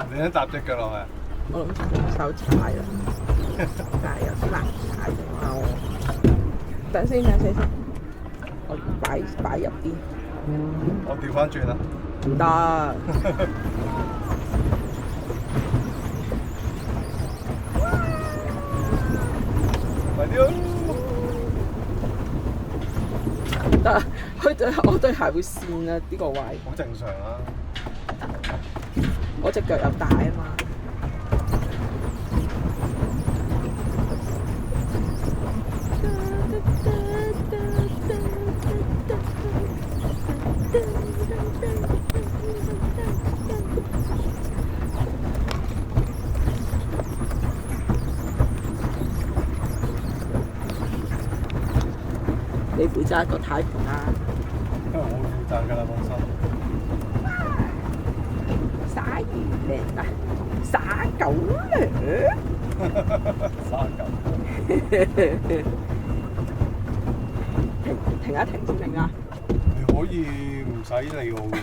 你想搭隻腳落去？我諗住用手踩啦，但係有啲難踩啊！等先，我擺入邊。我調翻轉啦。唔得。快啲啊！唔得，我對鞋會跣啊！呢個位。好正常啊。我隻腳又大啊嘛。你負責個軚盤啦。我負責㗎啦，放心。灑魚糧啊！灑狗糧。撒狗。停一停先停啊！你可以唔使理我㗎。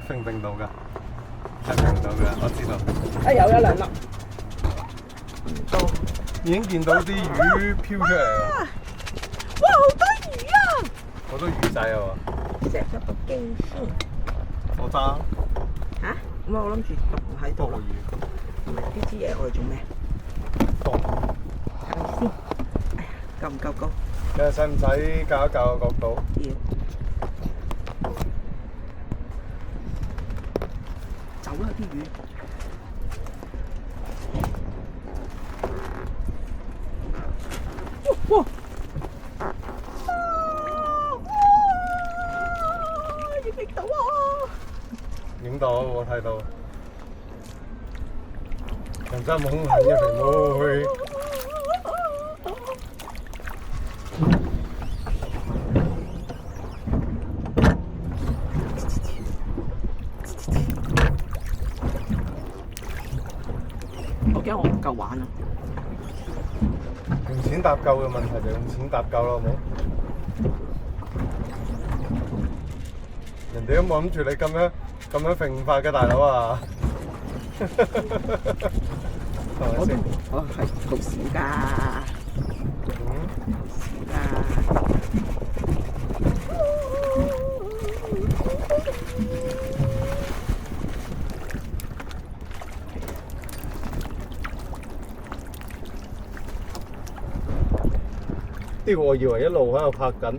揈唔揈到㗎？係揈唔到㗎，我知道。有一兩粒。唔多。已經見到啲魚飄出嚟啦！哇，好多魚啊！好多魚仔啊喎！錫咗個機先。我揸。嚇？咁我諗住唔喺度多啦。魚。呢支嘢我哋做咩？多。睇下先。哎呀，夠唔夠高？你使唔使校一校個角度？要。走啦啲魚！哇！影到啊！影到，我睇到。人真係懵係嘅肥妹。我驚我唔夠玩啊！用錢搭救嘅問題就用錢搭救啦，好冇？人哋都冇諗住你咁樣揈法嘅大佬啊！係咪先？我係好少㗎，呢個我以為一路喺度拍緊。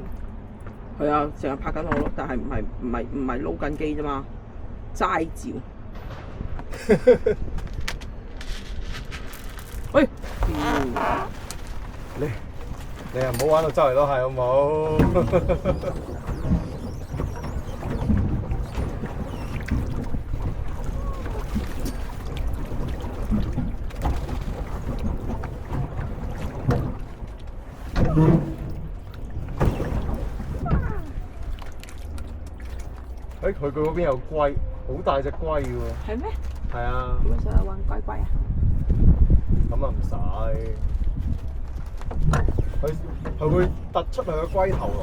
係啊，成日拍緊我咯，但係唔係撈緊機啫嘛，齋照。喂，你又唔好玩到周圍都係好冇？佢嗰邊有龜，好大隻龜喎。係咩？係啊。點解想揾龜龜啊？咁啊唔使，佢會突出佢個龜頭來。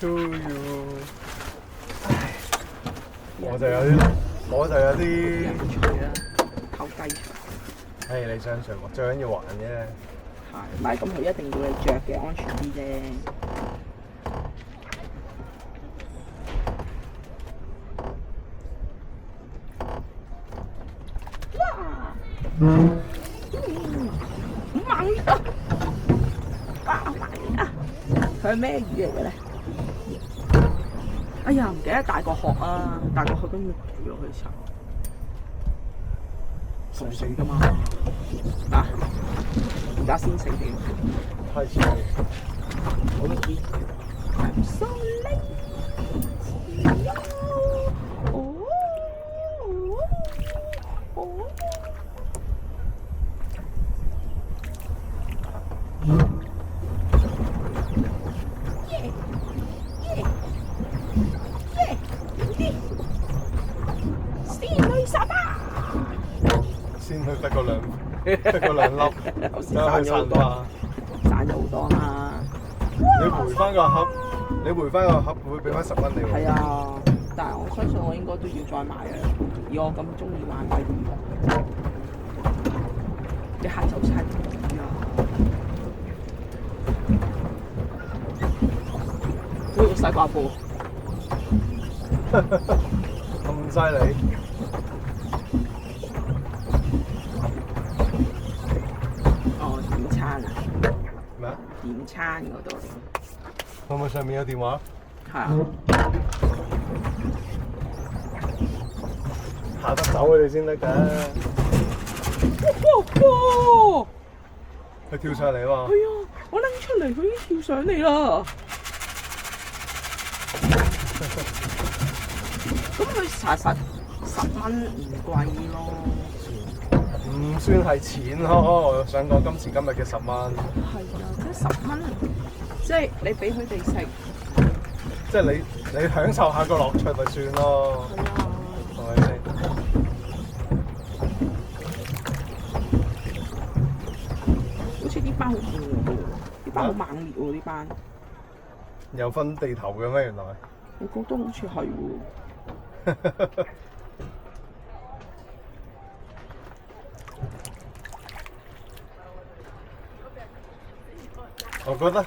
To you， 我就有啲偷雞場。你上船最緊要玩啫。係，唔係咁佢一定要你着嘅，安全啲啫。哇！好猛啊！哇，好猛啊！佢係咩魚嚟嘅咧？哎呀，唔記得帶個殼啊！帶個殼跟住掉落去炒。熟死㗎嘛。啊！而家先死點？太遲。我都知。I'm so lazy. Oh, oh. 先去得個兩粒，散咗好多，散咗好多啦。你回翻個盒，會俾翻10蚊你喎。係啊，但係我相信我應該都要再買嘅。以我咁中意玩龜魚，你嚇走晒啲魚啊！呢個西瓜布咁犀利！哦，點餐啊？咩啊？點餐嗰度會唔會上面有電話？係啊，下得手佢哋先得㗎。哇！佢跳上嚟喎。係啊，我拎出嚟，佢已經跳上嚟啦。咁佢查實10蚊唔貴咯。唔算係錢咯，我想講今時今日嘅10蚊。係啊，即係10蚊，即係你俾佢哋食。即係你享受下個樂趣咪算咯。係啊。係咪先？好似呢班好餓喎，呢班好猛烈喎，呢班。有分地頭嘅咩？原來。我覺得好似係喎。我覺得，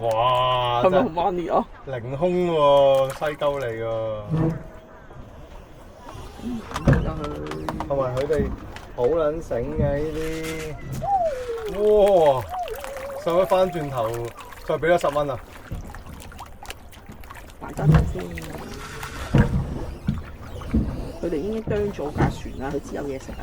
哇！係咪好猛烈啊？凌空喎，西溝嚟㗎。同埋佢哋好撚醒嘅呢啲。哇！使唔使翻轉頭再俾咗10蚊啊？大家睇先，佢哋已經啄咗架船啦，佢知有嘢食啊！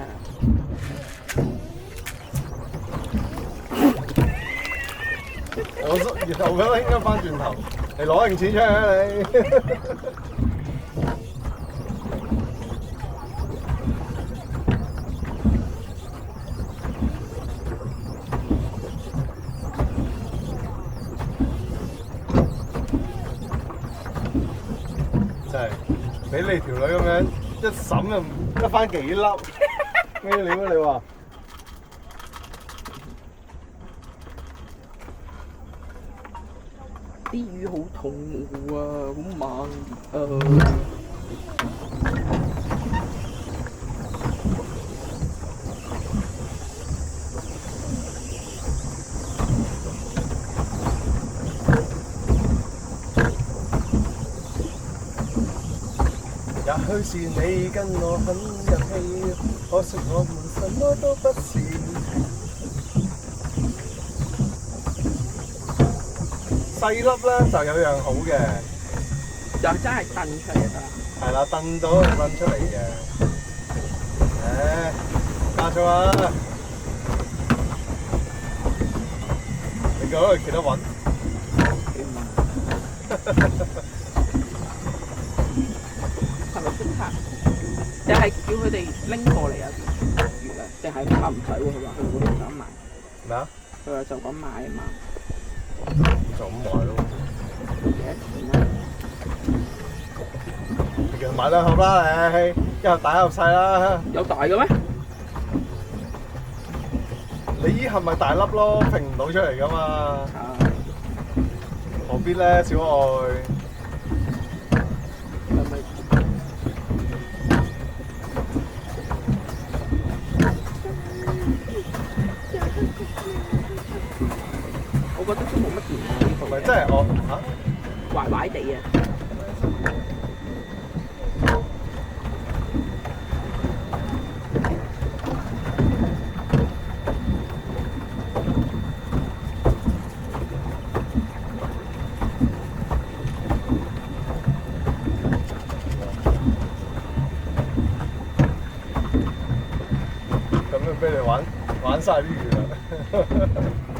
我覺得應該翻轉頭，你攞定錢出嚟啊你！真係俾你條女咁樣一審又得翻幾粒咩料啊？你話？啲魚好痛苦啊，好猛烈啊！也許是你跟我很入戲，可惜我們什麼都不是。細粒咧就有樣好嘅，就真係燉出嚟得啦。係啦，燉到燉出嚟嘅。加咗啊！你覺得佢企得穩？係咪即刻？定係叫佢哋拎過嚟啊？魚咧，定係唔使喎？佢話佢嗰度想買。咩啊？佢話就咁買啊嘛。就咁買咯。幾多錢啊？其實買2盒啦，你一盒大一盒細啦。有大嘅咩？你依盒咪大粒咯，揈唔到出嚟噶嘛。啊！何必咧，小愛？係咪？我覺得都冇乜電啊！呢係咪真係我嚇？壞壞地啊！晒啲魚啦。